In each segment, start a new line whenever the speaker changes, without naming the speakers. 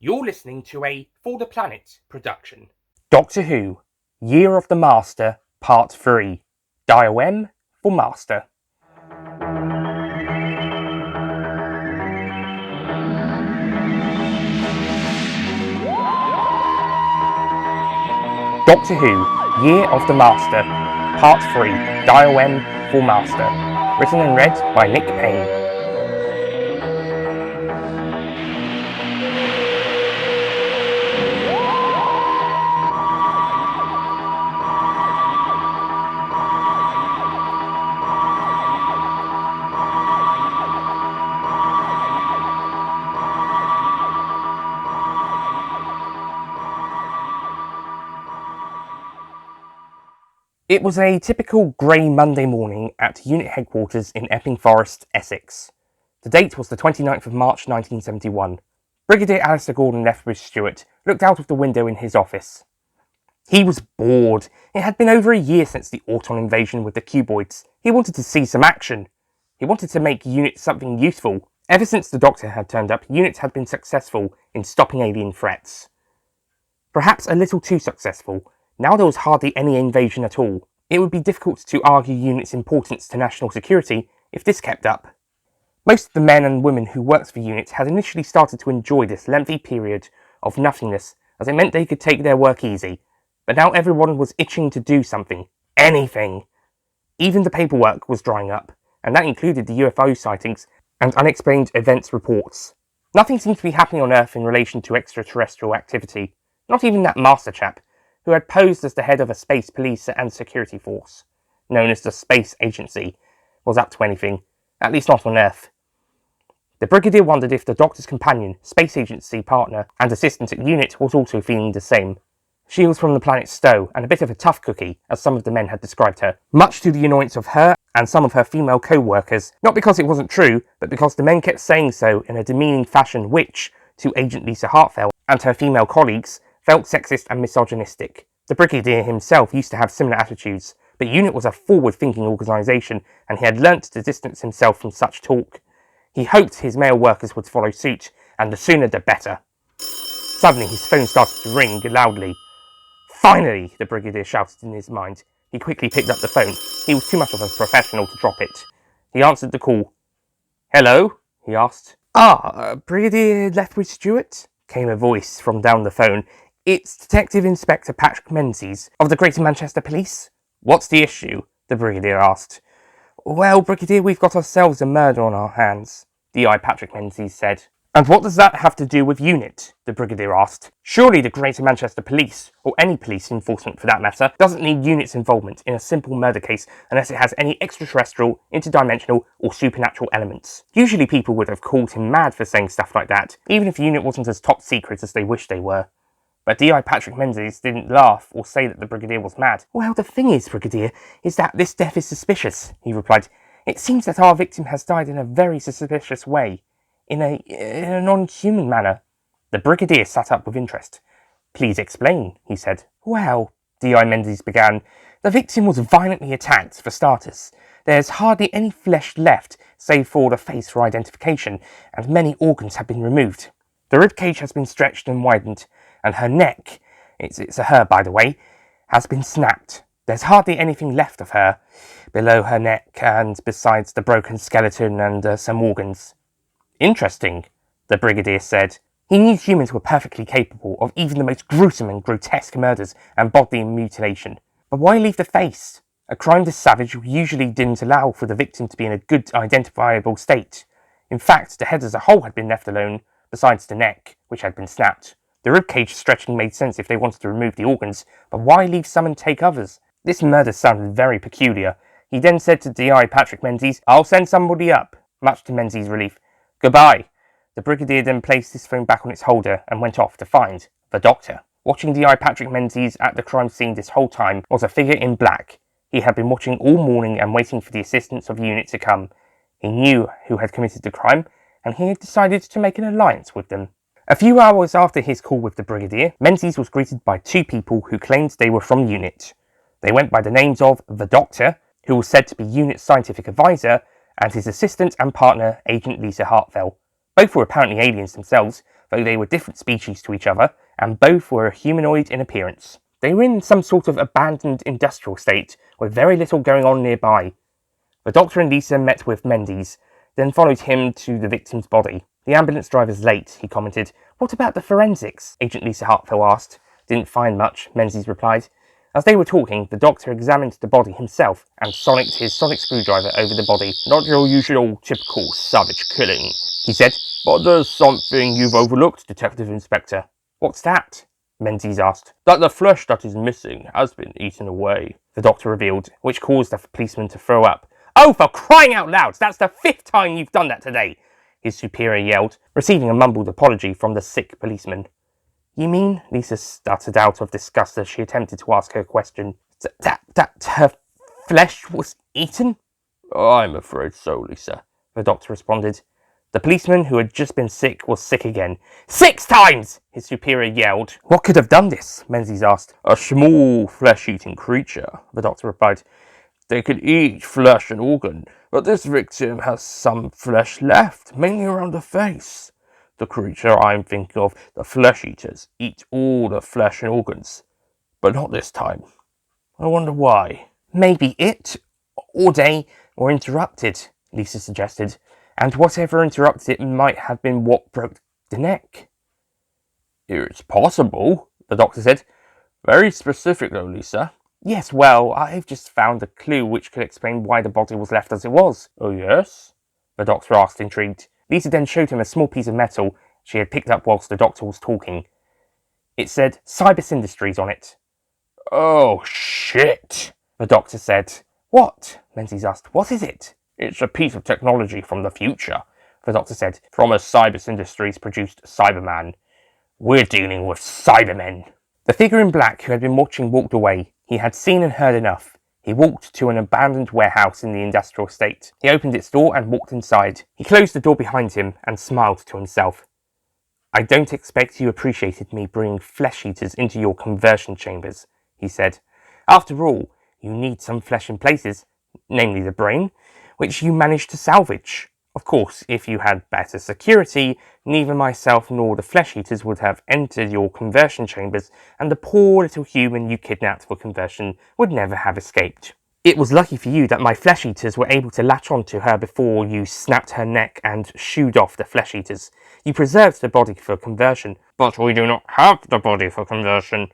You're listening to a For the Planet production.
Doctor Who, Year of the Master, Part 3. Dial M for Master. Doctor Who, Year of the Master, Part 3. Dial M for Master. Written and read by Nick Payne. It was a typical grey Monday morning at unit headquarters in Epping Forest, Essex. The date was the 29th of March 1971. Brigadier Alistair Gordon Lethbridge-Stewart looked out of the window in his office. He was bored. It had been over a year since the Auton invasion with the cuboids. He wanted to see some action. He wanted to make UNIT something useful. Ever since the Doctor had turned up, UNIT had been successful in stopping alien threats. Perhaps a little too successful. Now there was hardly any invasion at all. It would be difficult to argue UNIT's importance to national security if this kept up. Most of the men and women who worked for UNIT had initially started to enjoy this lengthy period of nothingness, as it meant they could take their work easy. But now everyone was itching to do something. Anything. Even the paperwork was drying up, and that included the UFO sightings and unexplained events reports. Nothing seemed to be happening on Earth in relation to extraterrestrial activity. Not even that master chap, who had posed as the head of a space police and security force, known as the Space Agency, was up to anything, at least not on Earth. The Brigadier wondered if the Doctor's companion, Space Agency partner, and assistant at UNIT was also feeling the same. She was from the planet Stowe, and a bit of a tough cookie, as some of the men had described her, much to the annoyance of her and some of her female co-workers, not because it wasn't true, but because the men kept saying so in a demeaning fashion which, to Agent Lisa Hartfell and her female colleagues, felt sexist and misogynistic. The Brigadier himself used to have similar attitudes, but UNIT was a forward-thinking organisation, and he had learnt to distance himself from such talk. He hoped his male workers would follow suit, and the sooner the better. Suddenly his phone started to ring loudly. "Finally!" the Brigadier shouted in his mind. He quickly picked up the phone. He was too much of a professional to drop it. He answered the call. "Hello?" he asked. Brigadier Lethbridge-Stewart?" came a voice from down the phone. "It's Detective Inspector Patrick Menzies, of the Greater Manchester Police." "What's the issue?" the Brigadier asked. "Well, Brigadier, we've got ourselves a murder on our hands," D.I. Patrick Menzies said. "And what does that have to do with UNIT?" the Brigadier asked. "Surely the Greater Manchester Police, or any police enforcement for that matter, doesn't need UNIT's involvement in a simple murder case unless it has any extraterrestrial, interdimensional, or supernatural elements." Usually people would have called him mad for saying stuff like that, even if UNIT wasn't as top secret as they wished they were. But D.I. Patrick Menzies didn't laugh or say that the Brigadier was mad. "Well, the thing is, Brigadier, is that this death is suspicious," he replied. "It seems that our victim has died in a very suspicious way. In a non-human manner." The Brigadier sat up with interest. "Please explain," he said. "Well," D.I. Menzies began, "the victim was violently attacked, for starters. There's hardly any flesh left, save for the face for identification, and many organs have been removed. The ribcage has been stretched and widened, and her neck, it's a her by the way, has been snapped. There's hardly anything left of her below her neck, and besides the broken skeleton and some organs." "Interesting," the Brigadier said. He knew humans were perfectly capable of even the most gruesome and grotesque murders and bodily mutilation. But why leave the face? A crime this savage usually didn't allow for the victim to be in a good identifiable state. In fact, the head as a whole had been left alone, besides the neck, which had been snapped. The ribcage stretching made sense if they wanted to remove the organs, but why leave some and take others? This murder sounded very peculiar. He then said to D.I. Patrick Menzies, "I'll send somebody up," much to Menzies' relief. "Goodbye." The Brigadier then placed his phone back on its holder and went off to find the Doctor. Watching D.I. Patrick Menzies at the crime scene this whole time was a figure in black. He had been watching all morning and waiting for the assistance of UNIT to come. He knew who had committed the crime, and he had decided to make an alliance with them. A few hours after his call with the Brigadier, Menzies was greeted by two people who claimed they were from UNIT. They went by the names of the Doctor, who was said to be UNIT's scientific advisor, and his assistant and partner, Agent Lisa Hartfell. Both were apparently aliens themselves, though they were different species to each other, and both were humanoid in appearance. They were in some sort of abandoned industrial estate, with very little going on nearby. The doctor and Lisa met with Menzies, then followed him to the victim's body. The ambulance driver's late, he commented. What about the forensics? Agent Lisa Hartfell asked. Didn't find much, Menzies replied. As they were talking, the doctor examined the body himself and sonicked his sonic screwdriver over the body. Not your usual typical savage killing, he said. But there's something you've overlooked, Detective Inspector. What's that? Menzies asked. That the flesh that is missing has been eaten away, the doctor revealed, which caused the policeman to throw up. Oh, for crying out loud! That's the 5th time you've done that today, his superior yelled, receiving a mumbled apology from the sick policeman. You mean? Lisa stuttered out of disgust as she attempted to ask her question. That her flesh was eaten? I'm afraid so, Lisa, the doctor responded. The policeman who had just been sick was sick again. 6 times! His superior yelled. What could have done this? Menzies asked. A small flesh-eating creature, the doctor replied. They could eat flesh and organ, but this victim has some flesh left, mainly around the face. The creature I'm thinking of, the flesh-eaters, eat all the flesh and organs. But not this time. I wonder why. Maybe it, or they, were interrupted, Lisa suggested. And whatever interrupted it might have been what broke the neck. It's possible, the doctor said. Very specific though, Lisa. Yes, well, I've just found a clue which could explain why the body was left as it was. Oh, yes? The doctor asked, intrigued. Lisa then showed him a small piece of metal she had picked up whilst the doctor was talking. It said Cybus Industries on it. Oh, shit, the doctor said. What? Menzies asked. What is it? It's a piece of technology from the future, the doctor said. From a Cybus Industries produced Cyberman. We're dealing with Cybermen. The figure in black who had been watching walked away. He had seen and heard enough. He walked to an abandoned warehouse in the industrial estate. He opened its door and walked inside. He closed the door behind him and smiled to himself. I don't expect you appreciated me bringing flesh-eaters into your conversion chambers, he said. After all, you need some flesh in places, namely the brain, which you managed to salvage. Of course, if you had better security, neither myself nor the flesh-eaters would have entered your conversion chambers, and the poor little human you kidnapped for conversion would never have escaped. It was lucky for you that my flesh-eaters were able to latch onto her before you snapped her neck and shooed off the flesh-eaters. You preserved the body for conversion. But we do not have the body for conversion,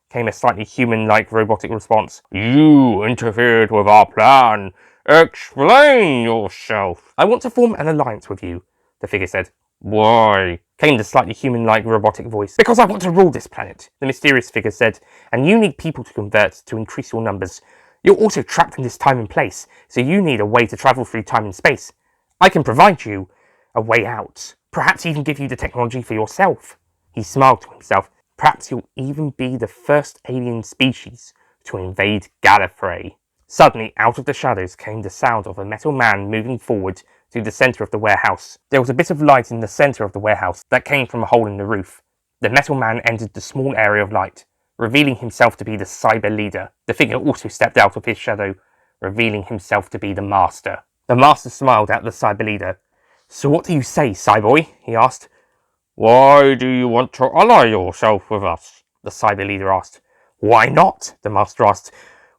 came a slightly human-like robotic response. You interfered with our plan. Explain yourself. I want to form an alliance with you, the figure said. Why? Came the slightly human-like robotic voice. Because I want to rule this planet, the mysterious figure said, and you need people to convert to increase your numbers. You're also trapped in this time and place, so you need a way to travel through time and space. I can provide you a way out. Perhaps even give you the technology for yourself. He smiled to himself. Perhaps you'll even be the first alien species to invade Gallifrey. Suddenly, out of the shadows came the sound of a metal man moving forward to the centre of the warehouse. There was a bit of light in the centre of the warehouse that came from a hole in the roof. The metal man entered the small area of light, revealing himself to be the cyber leader. The figure also stepped out of his shadow, revealing himself to be the master. The master smiled at the cyber leader. So what do you say, Cyboy? He asked. Why do you want to ally yourself with us? The cyber leader asked. Why not? The master asked.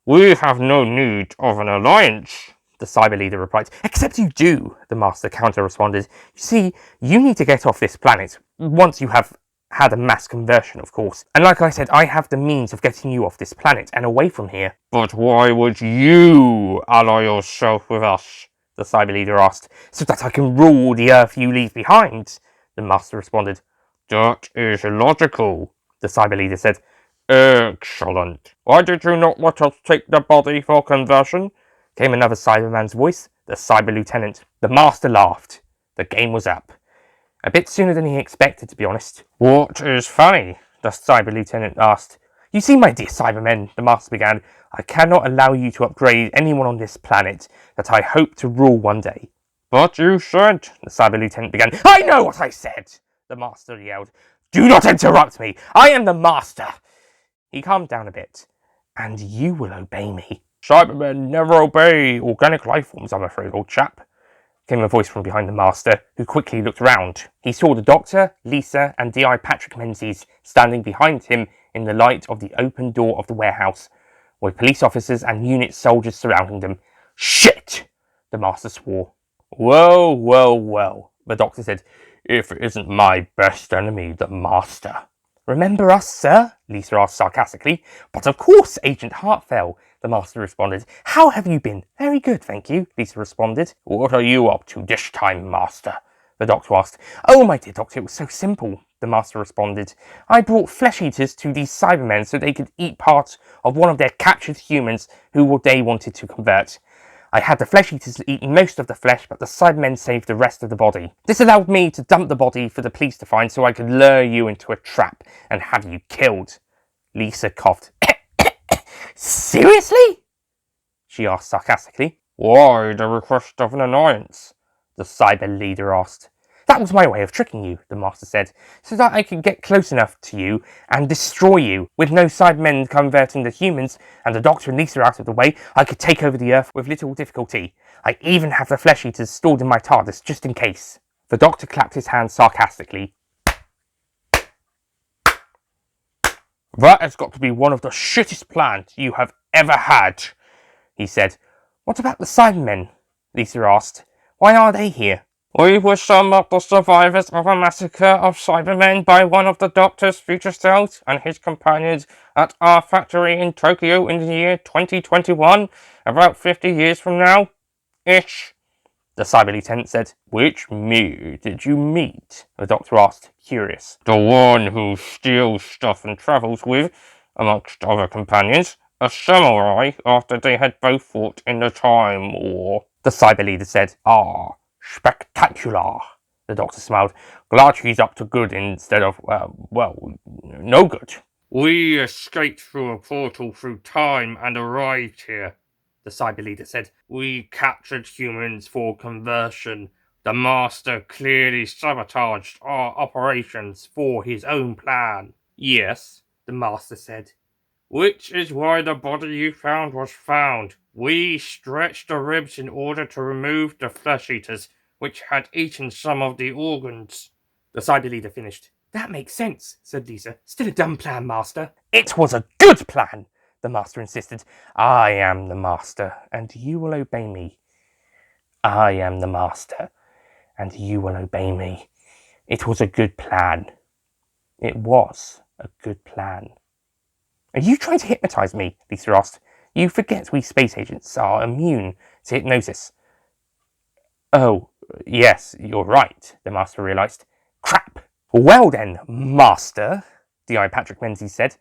We have no need of an alliance, the cyber leader replied. Except you do, the master counter-responded. You see, you need to get off this planet, once you have had a mass conversion, of course. And like I said, I have the means of getting you off this planet and away from here. But why would you ally yourself with us? The cyber leader asked. So that I can rule the Earth you leave behind, the master responded. That is illogical, the cyber leader said. Excellent. Why did you not let us take the body for conversion? Came another Cyberman's voice, the cyber lieutenant. The master laughed. The game was up. A bit sooner than he expected, to be honest. What is funny? The cyber lieutenant asked. You see, my dear Cybermen, the master began, I cannot allow you to upgrade anyone on this planet that I hope to rule one day. But you said, the cyber lieutenant began. I know what I said, the master yelled. Do not interrupt me. I am the master. He calmed down a bit. And you will obey me. Cybermen never obey organic life forms, I'm afraid, old chap, came a voice from behind the master, who quickly looked round. He saw the doctor, Lisa, and D.I. Patrick Menzies standing behind him in the light of the open door of the warehouse, with police officers and unit soldiers surrounding them. "Shit!" the master swore. "Well, well, well," the doctor said. "If it isn't my best enemy, the master." "Remember us, sir?" Lisa asked sarcastically. "But of course, Agent Hartfell," the master responded. "How have you been?" "Very good, thank you," Lisa responded. "What are you up to this time, master?" the doctor asked. "Oh, my dear doctor, it was so simple," the master responded. "I brought flesh-eaters to these Cybermen so they could eat part of one of their captured humans who they wanted to convert. I had the flesh-eaters eat most of the flesh, but the Cybermen saved the rest of the body. This allowed me to dump the body for the police to find so I could lure you into a trap and have you killed." Lisa coughed. "Seriously?" she asked sarcastically. "Why the request of an alliance?" the cyber leader asked. "That was my way of tricking you," the master said, "so that I could get close enough to you and destroy you. With no Cybermen converting the humans and the doctor and Lisa out of the way, I could take over the Earth with little difficulty. I even have the flesh eaters stored in my TARDIS just in case." The doctor clapped his hands sarcastically. "That has got to be one of the shittest plans you have ever had," he said. "What about the Cybermen?" Lisa asked. "Why are they here?" "We were some of the survivors of a massacre of Cybermen by one of the Doctor's future selves and his companions at our factory in Tokyo in the year 2021, about 50 years from now. Ish," the Cyber Lieutenant said. "Which me did you meet?" the Doctor asked, curious. "The one who steals stuff and travels with, amongst other companions, a samurai after they had both fought in the Time War," the Cyber Leader said. "Ah, spectacular," the Doctor smiled. "Glad he's up to good instead of, no good." "We escaped through a portal through time and arrived here," the Cyber Leader said. "We captured humans for conversion. The Master clearly sabotaged our operations for his own plan." "Yes," the Master said. "Which is why the body you found was found. We stretched the ribs in order to remove the flesh-eaters, which had eaten some of the organs." The Cyber Leader finished. "That makes sense," said Lisa. "Still a dumb plan, Master." "It was a good plan," the Master insisted. "I am the Master, and you will obey me. I am the Master, and you will obey me. It was a good plan. It was a good plan." "Are you trying to hypnotize me?" Lisa asked. "You forget we space agents are immune to hypnosis." "Oh, yes, you're right," the Master realized. "Crap." "Well then, Master," D.I. Patrick Menzies said,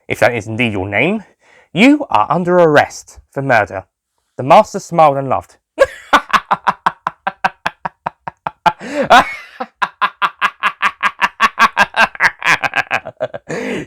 "if that is indeed your name, you are under arrest for murder." The Master smiled and laughed.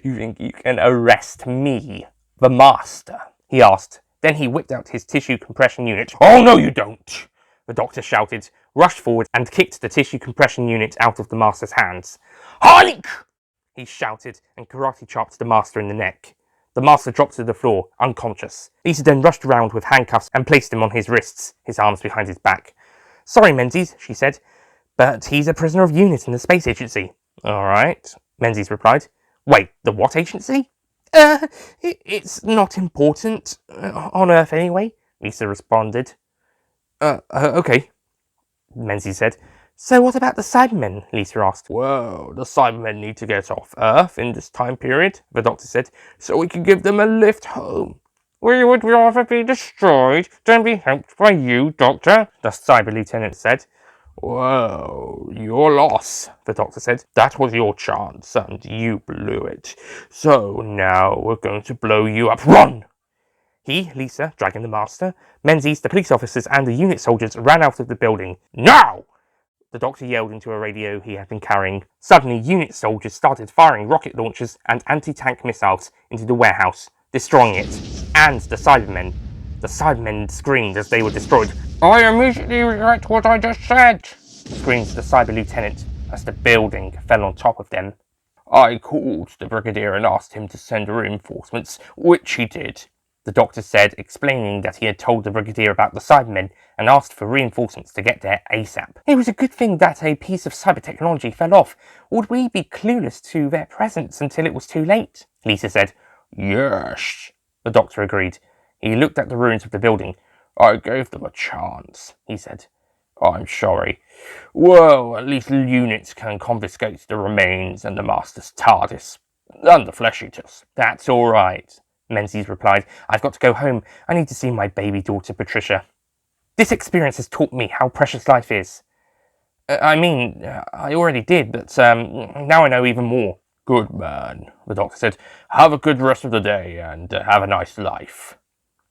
"You think you can arrest me, the Master?" he asked. Then he whipped out his tissue compression unit. "Oh, no, you don't!" the Doctor shouted, rushed forward and kicked the tissue compression unit out of the Master's hands. "Hulk!" he shouted and karate chopped the Master in the neck. The Master dropped to the floor, unconscious. Lisa then rushed around with handcuffs and placed him on his wrists, his arms behind his back. "Sorry, Menzies," she said, "but he's a prisoner of unit in the space agency." "All right," Menzies replied. "Wait, the what agency?" It's not important. On Earth anyway," Lisa responded. Okay," Menzies said. "So what about the Cybermen?" Lisa asked. "Well, the Cybermen need to get off Earth in this time period," the Doctor said, "so we can give them a lift home." "We would rather be destroyed than be helped by you, Doctor," the Cyber Lieutenant said. "Well, your loss," the Doctor said. "That was your chance, and you blew it. So now we're going to blow you up. Run!" He, Lisa, dragging the Master, Menzies, the police officers, and the unit soldiers ran out of the building. "Now!" the Doctor yelled into a radio he had been carrying. Suddenly, unit soldiers started firing rocket launchers and anti-tank missiles into the warehouse, destroying it, and the Cybermen. The Cybermen screamed as they were destroyed. "I immediately regret what I just said," screamed the Cyber Lieutenant as the building fell on top of them. "I called the Brigadier and asked him to send reinforcements, which he did," the doctor said, explaining that he had told the Brigadier about the Cybermen and asked for reinforcements to get there ASAP. It was a good thing that a piece of cyber technology fell off, or would we be clueless to their presence until it was too late? Lisa said. Yes, the doctor agreed. He looked at the ruins of the building. I gave them a chance, he said. I'm sorry. Well, at least units can confiscate the remains and the Master's TARDIS. And the flesh eaters. That's all right, Menzies replied. I've got to go home. I need to see my baby daughter, Patricia. This experience has taught me how precious life is. I already did, but now I know even more. Good man, the doctor said. Have a good rest of the day and have a nice life.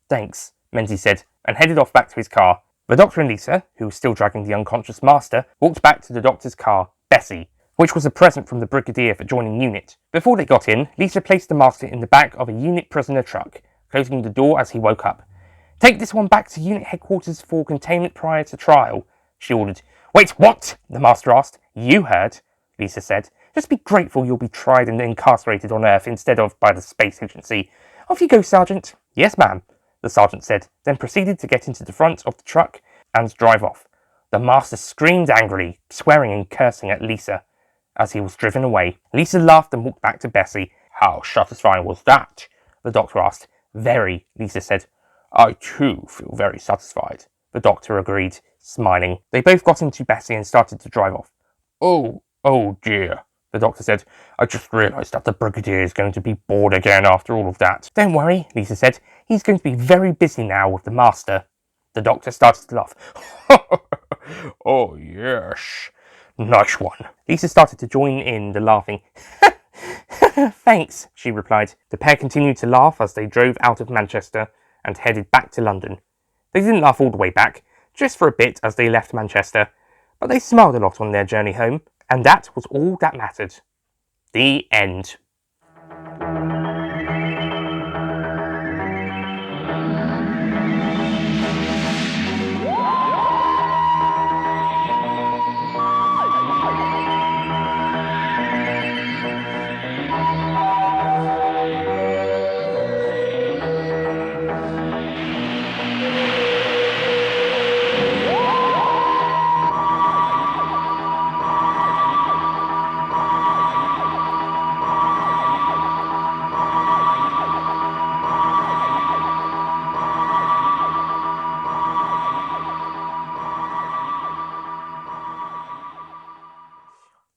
Thanks, Menzies said, and headed off back to his car. The doctor and Lisa, who was still dragging the unconscious Master, walked back to the doctor's car, Bessie, which was a present from the Brigadier for joining unit. Before they got in, Lisa placed the Master in the back of a unit prisoner truck, closing the door as he woke up. Take this one back to unit headquarters for containment prior to trial, she ordered. Wait, what? The Master asked. You heard, Lisa said. Just be grateful you'll be tried and incarcerated on Earth instead of by the Space Agency. Off you go, Sergeant. Yes, ma'am, the Sergeant said, then proceeded to get into the front of the truck and drive off. The Master screamed angrily, swearing and cursing at Lisa as he was driven away. Lisa laughed and walked back to Bessie. How satisfying was that? The doctor asked. Very, Lisa said. I too feel very satisfied, the doctor agreed, smiling. They both got into Bessie and started to drive off. Oh dear, the doctor said. I just realised that the Brigadier is going to be bored again after all of that. Don't worry, Lisa said. He's going to be very busy now with the Master. The doctor started to laugh. Oh yes, nice one. Lisa started to join in the laughing. Thanks, she replied. The pair continued to laugh as they drove out of Manchester and headed back to London. They didn't laugh all the way back, just for a bit as they left Manchester, but they smiled a lot on their journey home, and that was all that mattered. The end.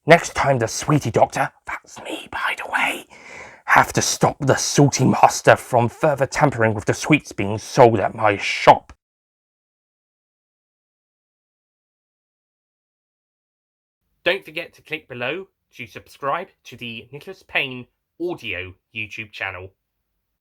Next time the sweetie doctor, that's me by the way, have to stop the salty Master from further tampering with the sweets being sold at my shop.
Don't forget to click below to subscribe to the Nicholas Payne audio YouTube channel.